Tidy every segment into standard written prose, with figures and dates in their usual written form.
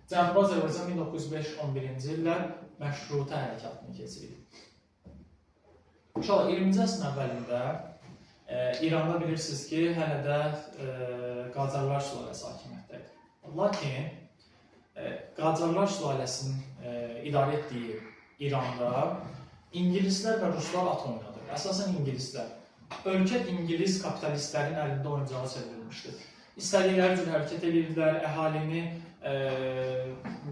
Cənubi Azərbaycan 1905-11-ci illər məşrutə hərəkatını keçirir. İnşallah 20-ci əsrin əvvəlində İranda bilirsiniz ki, hələ də Qacarlar sülaləsi hakimiyyətdədir. Lakin Qacarlar sülaləsinin idarə etdiyi İranda İngilislər və Ruslar at oynadır. Əsasən İngilislər. Ölkə İngilis kapitalistlərin əlində oyuncağa çevrilmişdir. İstədikləri cür hərəkət edirdilər, əhalini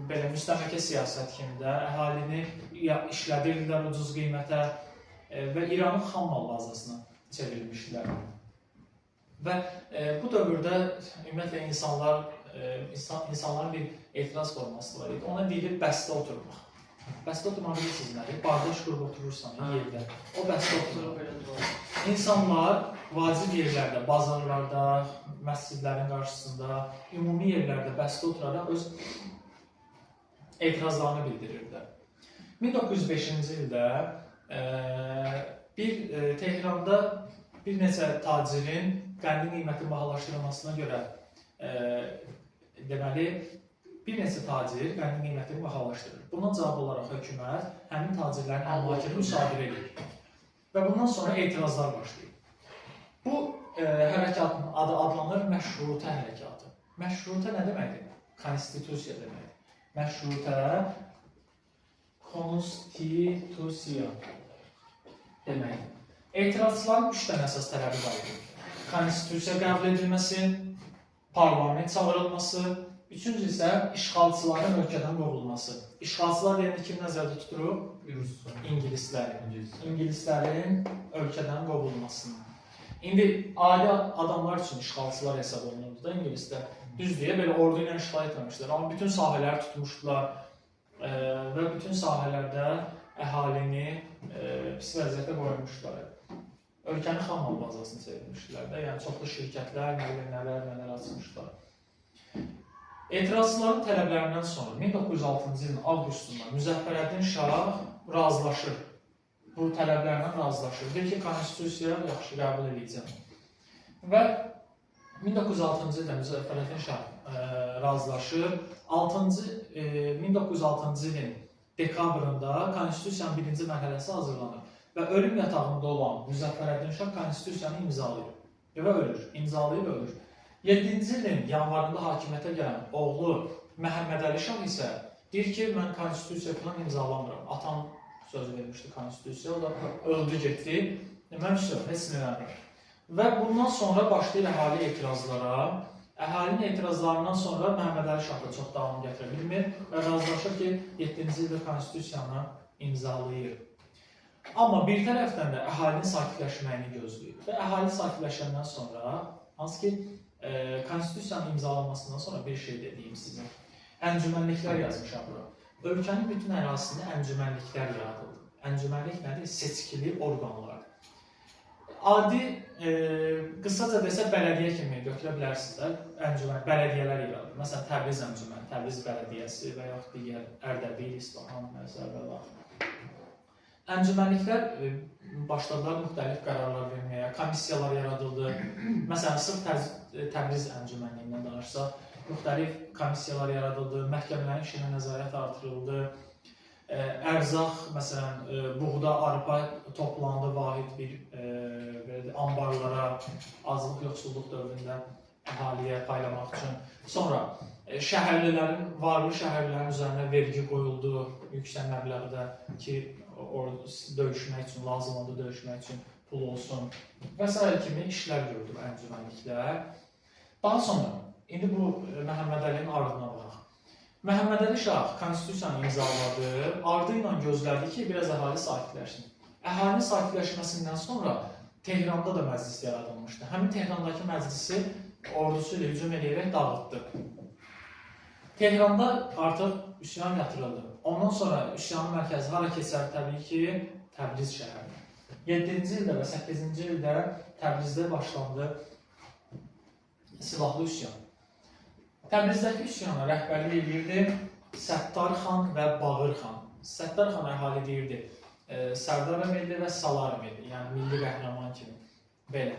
belə müstəmləkə siyasət kimi də əhalini işlədirdilər ucuz qiymətə və İranın xam mal bazasına çevrilmişdilər. Və bu dövrdə ümumiyyətlə insanların bir etiraz forması var idi. Ona deyilir bəstə oturmaq. Bəstə oturmaq bilirsiniz nədir? Bardaş qurub oturursan yerdə. O bəstə oturmaq. İnsanlar vacib yerlərdə, bazarlarda, məscidlərin qarşısında, ümumi yerlərdə bəstə oturaraq öz etirazlarını bildirirdilər. 1905-ci ildə Tehranda bir neçə tacirin qəndi qiyməti bahalaşdırılmasına görə deməli, bir neçə tacir qəndi qiymətini bahalaşdırır. Buna cavab olaraq hökumət həmin tacirlərin əmlakını müsadirə edir. Və bundan sonra etirazlar başlayır. Bu hərəkatın adı adlanır məşrutə hərəkatı. Məşrutə nə deməkdir? Konstitusiya deməkdir. Məşrutə konstitusiya deməkdir. Etirazçıların 3 dənə əsas tələbi var idi. Konstitusiya qəbul edilməsi, parlament çağırılması, üçüncü isə işğalçıların ölkədən qovulması. İşğalçılar deyəndə kim nəzərdə tuturub? İngilislərin ölkədən qovulmasını. İndi adi adamlar üçün işğalçılar hesab olunurdu da İngilislər. Düz deyə belə ordu ilə işğal etməmişlər. Amma bütün sahələri tutmuşdular və bütün sahələrdə əhalini pis vəziyyətə qoymuşdular. Ölkənin xam mal bazasını çevirmişdilər də, yəni çoxlu şirkətlər, nələr açmışdılar. Etirazçıların tələblərindən sonra 1906-cı ilin avqustunda Müzəffərəddin Şah razılaşır. Bu tələblərlə razılaşır. Deyir ki, konstitusiya yaxşı qəbul edəcəm. Və 1906-cı ildə Müzəffərəddin Şah razılaşır. 1906-cı ilin dekabrında konstitusiyanın birinci mərhələsi hazırlanır. Və ölüm yatağında olan Müzəffərəddin Şah konstitusiyanı imzalayır. Və ölür. İmzalayıb ölür. 7-ci ilin yanvarında hakimiyyətə gələn oğlu Məhəmməd Əli Şah isə deyir ki, mən konstitusiya falan imzalamıram. Atam söz vermişdi konstitusiya, o da öldü getdi. Mən heç nələmir. Və bundan sonra başlayır əhali etirazlara. Əhalinin etirazlarından sonra Məhəmməd Əli Şah da çox davam gətirə bilmir və razılaşır ki, 7-ci ildə konstitusiyanı imzalayır. Amma bir tərəfdən də əhalinin sakitləşməyini gözləyir. Və əhali sakitləşəndən sonra, hansı ki, konstitusiyanın imzalanmasından sonra bir şey dediyim sizə. Əncümənliklər yazmışam bura. Ölkənin bütün ərazisində əncümənliklər yaradıldı. Əncümənlik nədir? Seçkili orqanlardır. Adi, qısaca desə bələdiyyə kimi götürə bilərsiniz, bələdiyyələr yaradır. Məsələn, Təbriz əncüməni, Təbriz bələdiyyəsi və yaxud digər Ərdəbil, İsfahan və Əncümənliklər başladılar müxtəlif qərarlar verməyə, komissiyalar yaradıldı. Məsələn, sırf Təbriz əncümənliyindən danışsaq, müxtəlif komissiyalar yaradıldı, məhkəmələrin işinə nəzarət artırıldı. Ərzaq, məsələn, buğda, arpa toplandı vahid bir ambarlara, azlıq, yoxsulluq dövründə əhaliyə paylamaq üçün. Sonra varlı şəhərlilərin üzərinə vergi qoyuldu yüksək məbləğdə ki, döyüşmək üçün, lazım oldu döyüşmək üçün pul olsun və s. kimi işlər gördü əncümənliklər. Daha sonra, indi bu Məhəmməd Əlinin ardına baxaq. Məhəmməd Əli Şah konstitusiyanı imzaladı, ardı ilə gözlədi ki, biraz əhali sakitləşsin. Əhalinin sakitləşməsindən sonra Tehranda da məclis yaradılmışdı. Həmin Tehrandakı məclisi ordusu ilə hücum edərək dağıtdı. Tehranda artıq üsyan yatırıldı. Ondan sonra üsyanın mərkəzi hara keçər? Təbii ki, Təbriz şəhərinə. 7-ci ildə və 8-ci ildə Təbrizdə başlandı silahlı üsyan. Təbrizdəki üsyana rəhbərlik edirdi Səttar xan və Bağır xan. Səttar xan əhali deyirdi Sərdar əməlli və Salar əməlli, yəni milli qəhrəman kimi. Belə.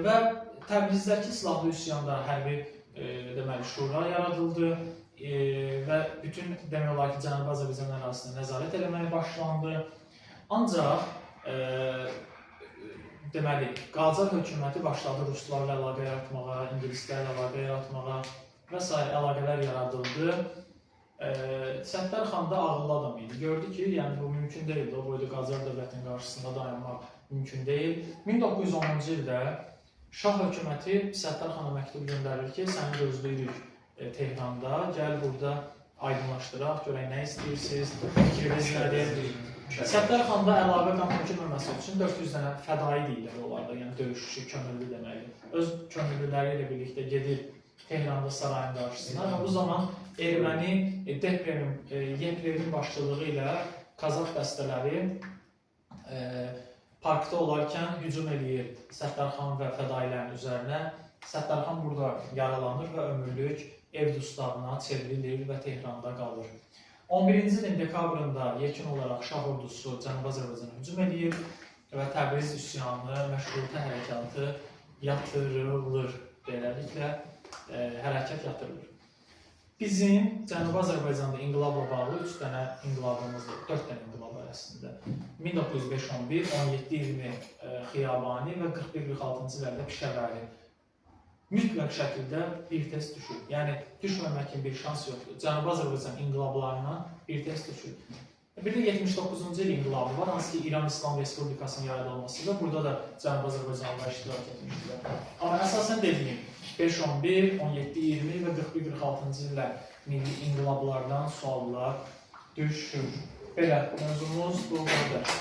Və Təbrizdəki silahlı üsyanda hərbi deməli, şura yaradıldı və bütün demək olar ki, Cənubi Azərbaycan ərazisinə nəzarət eləməyə başlandı. Ancaq deməli, Qacar hökuməti başladı ruslarla əlaqə yaratmağa, ingilislərlə əlaqə yaratmağa və s. əlaqələr yaradıldı. Səttarxan da ağıllı adam idi. Gördü ki, yəni bu mümkün deyildi. O boyda Qacar dövlətinin qarşısında dayanmaq mümkün deyil. 1910-cu ildə Şah hökuməti Səttarxana məktub göndərir ki, səni gözləyirik Tehranda, gəl burada aydınlaşdıraq, görək nə istəyirsiniz, fikriniz nədir? Səttarxan da əlavə qan tökülməməsi üçün 400 dənə fədai deyirlər onlarda, yəni döyüşçü, könüllü deməkdir. Öz könüllüləri ilə birlikdə gedir Tehranda sarayın qarşısına və bu zaman erməni Yeprevin başçılığı ilə Kazak dəstələri parkda olarkən hücum edir Səttarxan və fədailərin üzərinə. Səttarxan burada yaralanır və ömürlük ev dustağına çevrilir və Tehranda qalır. 11-ci ilin dekabrında yekun olaraq Şah ordusu Cənubi Azərbaycana hücum edir və Təbriz üsyanı, məşğuliyyət hərəkatı yatırılır. Beləliklə, hərəkət yatırılır. Bizim Cənubi Azərbaycanda inqilabla bağlı 3 dənə inqilabımız var, 4 dənə inqilab arasında. 1905-11, 17-20 Xiyabani və 41-46-cı illərdə Pişəvəri. Mütləq şəkildə bir test düşür. Yəni, düşməmək kimi bir şans yoxdur. Cənubi Azərbaycan inqilablarından bir test düşür. Bir də 79-cu il inqilabı var, hansı ki İran İslam Respublikasının yaradılması və burada da Cənubi Azərbaycanlılar iştirak etmişdilər. Amma əsasən dediyim, 5-11, 17-20 və 41-46-cı illər milli inqilablardan suallar düşür. Belə, mövzumuz bu qədər.